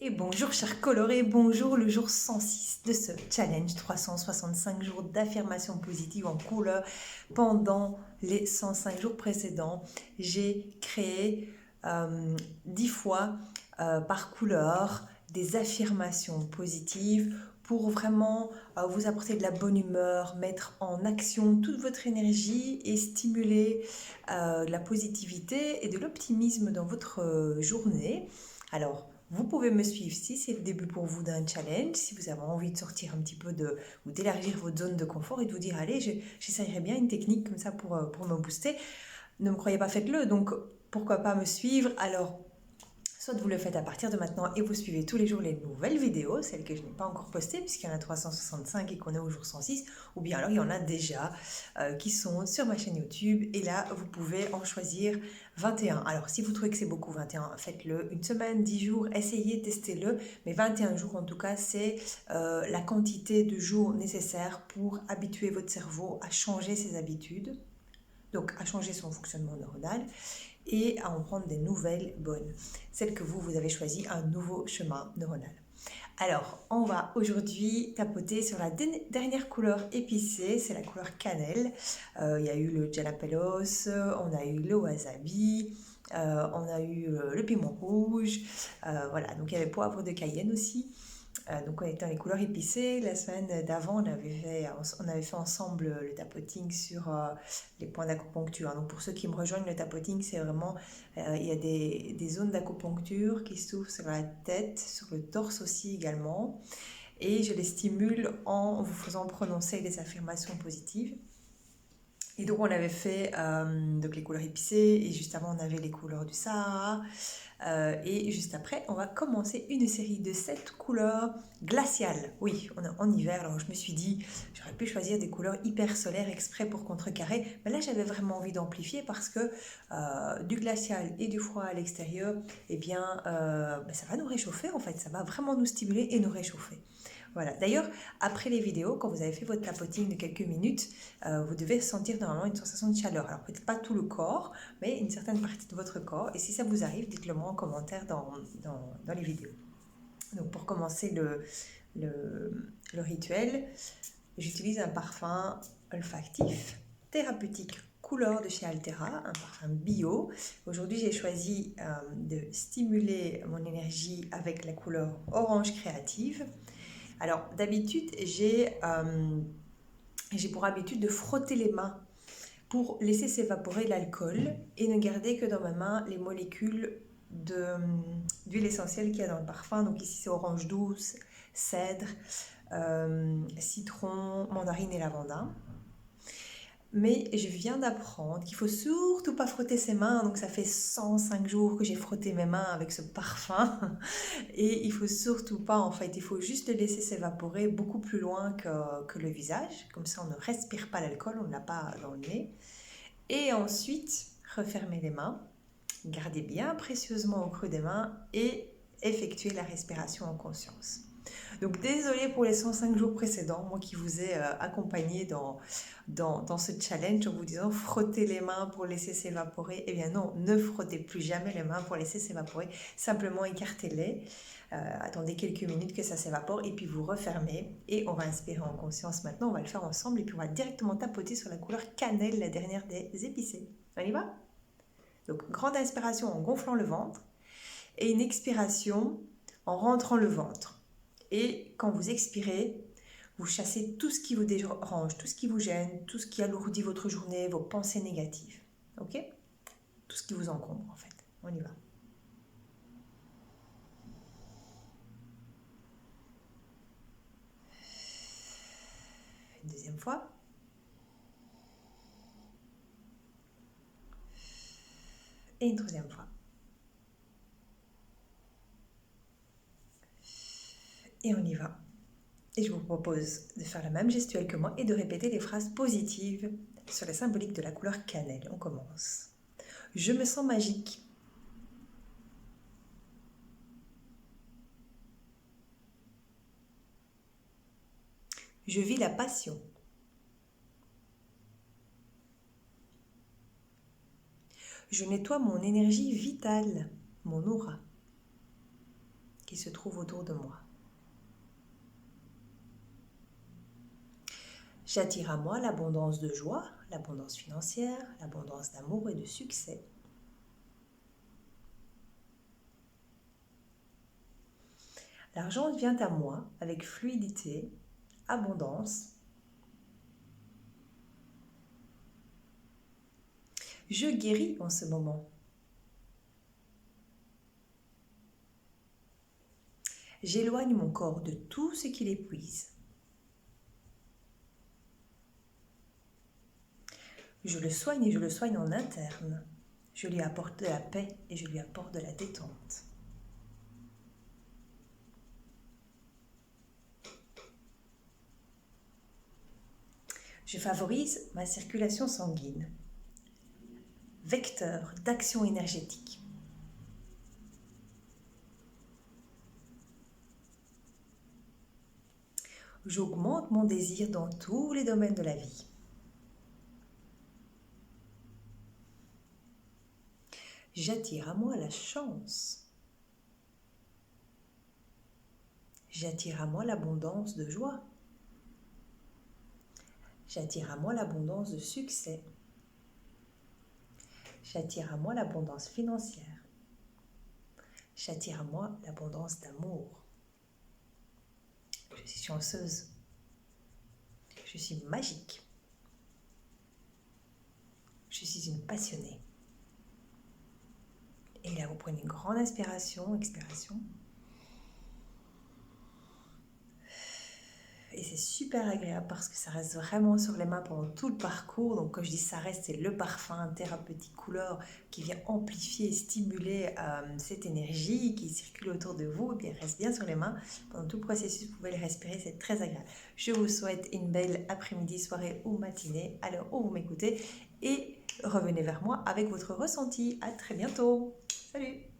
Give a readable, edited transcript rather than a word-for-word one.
Et bonjour chers colorés, bonjour le jour 106 de ce challenge 365 jours d'affirmation positive en couleur. Pendant les 105 jours précédents, j'ai créé 10 fois par couleur des affirmations positives pour vraiment vous apporter de la bonne humeur, mettre en action toute votre énergie et stimuler de la positivité et de l'optimisme dans votre journée. Alors, vous pouvez me suivre si c'est le début pour vous d'un challenge, si vous avez envie de sortir un petit peu ou d'élargir votre zone de confort et de vous dire, allez, j'essayerai bien une technique comme ça pour me booster. Ne me croyez pas, faites-le. Donc, pourquoi pas me suivre? Alors, soit vous le faites à partir de maintenant et vous suivez tous les jours les nouvelles vidéos, celles que je n'ai pas encore postées puisqu'il y en a 365 et qu'on est au jour 106, ou bien alors il y en a déjà qui sont sur ma chaîne YouTube et là vous pouvez en choisir 21. Alors si vous trouvez que c'est beaucoup 21, faites-le une semaine, 10 jours, essayez, testez-le, mais 21 jours en tout cas c'est la quantité de jours nécessaires pour habituer votre cerveau à changer ses habitudes, donc à changer son fonctionnement neuronal et à en prendre des nouvelles bonnes, celles que vous avez choisi un nouveau chemin neuronal. Alors, on va aujourd'hui tapoter sur la dernière couleur épicée, c'est la couleur cannelle. Il y a eu le jalapenos, on a eu le wasabi, on a eu le piment rouge, voilà, donc il y avait poivre de Cayenne aussi. Donc on était dans les couleurs épicées. La semaine d'avant, on avait fait ensemble le tapoting sur les points d'acupuncture. Donc pour ceux qui me rejoignent, le tapoting, c'est vraiment, il y a des zones d'acupuncture qui s'ouvrent sur la tête, sur le torse aussi également. Et je les stimule en vous faisant prononcer des affirmations positives. Et donc on avait fait donc les couleurs épicées et juste avant on avait les couleurs du Sahara. Et juste après, on va commencer une série de 7 couleurs glaciales. Oui, on est en hiver, alors je me suis dit, j'aurais pu choisir des couleurs hyper solaires exprès pour contrecarrer. Mais là, j'avais vraiment envie d'amplifier parce que du glacial et du froid à l'extérieur, eh bien, ça va nous réchauffer en fait. Ça va vraiment nous stimuler et nous réchauffer. Voilà. D'ailleurs, après les vidéos, quand vous avez fait votre tapoting de quelques minutes, vous devez sentir normalement une sensation de chaleur. Alors peut-être pas tout le corps, mais une certaine partie de votre corps. Et si ça vous arrive, dites-le moi en commentaire dans les vidéos. Donc pour commencer le rituel, j'utilise un parfum olfactif thérapeutique couleur de chez Altera, un parfum bio. Aujourd'hui, j'ai choisi de stimuler mon énergie avec la couleur orange créative. Alors d'habitude, j'ai pour habitude de frotter les mains pour laisser s'évaporer l'alcool et ne garder que dans ma main les molécules d'huile essentielle qu'il y a dans le parfum. Donc ici c'est orange douce, cèdre, citron, mandarine et lavanda. Mais je viens d'apprendre qu'il faut surtout pas frotter ses mains. Donc ça fait 105 jours que j'ai frotté mes mains avec ce parfum. Et il faut surtout pas, en fait, il faut juste le laisser s'évaporer beaucoup plus loin que le visage. Comme ça, on ne respire pas l'alcool, on ne l'a pas dans le nez. Et ensuite, refermez les mains, gardez bien précieusement au creux des mains et effectuez la respiration en conscience. Donc désolé pour les 105 jours précédents, moi qui vous ai accompagné dans ce challenge en vous disant frottez les mains pour laisser s'évaporer. Eh bien non, ne frottez plus jamais les mains pour laisser s'évaporer, simplement écartez-les. Attendez quelques minutes que ça s'évapore et puis vous refermez et on va inspirer en conscience maintenant, on va le faire ensemble et puis on va directement tapoter sur la couleur cannelle, la dernière des épicées. On y va? Donc grande inspiration en gonflant le ventre et une expiration en rentrant le ventre. Et quand vous expirez, vous chassez tout ce qui vous dérange, tout ce qui vous gêne, tout ce qui alourdit votre journée, vos pensées négatives. Ok? Tout ce qui vous encombre en fait. On y va. Une deuxième fois. Et une troisième fois. Et on y va. Et je vous propose de faire la même gestuelle que moi et de répéter les phrases positives sur la symbolique de la couleur cannelle. On commence. Je me sens magique. Je vis la passion. Je nettoie mon énergie vitale, mon aura. qui se trouvent autour de moi. J'attire à moi l'abondance de joie, l'abondance financière, l'abondance d'amour et de succès. L'argent vient à moi avec fluidité, abondance. Je guéris en ce moment. J'éloigne mon corps de tout ce qui l'épuise. Je le soigne et je le soigne en interne. Je lui apporte de la paix et je lui apporte de la détente. Je favorise ma circulation sanguine, vecteur d'action énergétique. J'augmente mon désir dans tous les domaines de la vie. J'attire à moi la chance. J'attire à moi l'abondance de joie. J'attire à moi l'abondance de succès. J'attire à moi l'abondance financière. J'attire à moi l'abondance d'amour. Je suis chanceuse. Je suis magique. Je suis une passionnée. Et là, vous prenez une grande inspiration, expiration. Et c'est super agréable parce que ça reste vraiment sur les mains pendant tout le parcours. Donc quand je dis ça reste, c'est le parfum thérapeutique couleur qui vient amplifier et stimuler cette énergie qui circule autour de vous. Et puis elle reste bien sur les mains pendant tout le processus. Vous pouvez les respirer, c'est très agréable. Je vous souhaite une belle après-midi, soirée ou matinée à l'heure où vous m'écoutez. Et revenez vers moi avec votre ressenti. À très bientôt. Salut!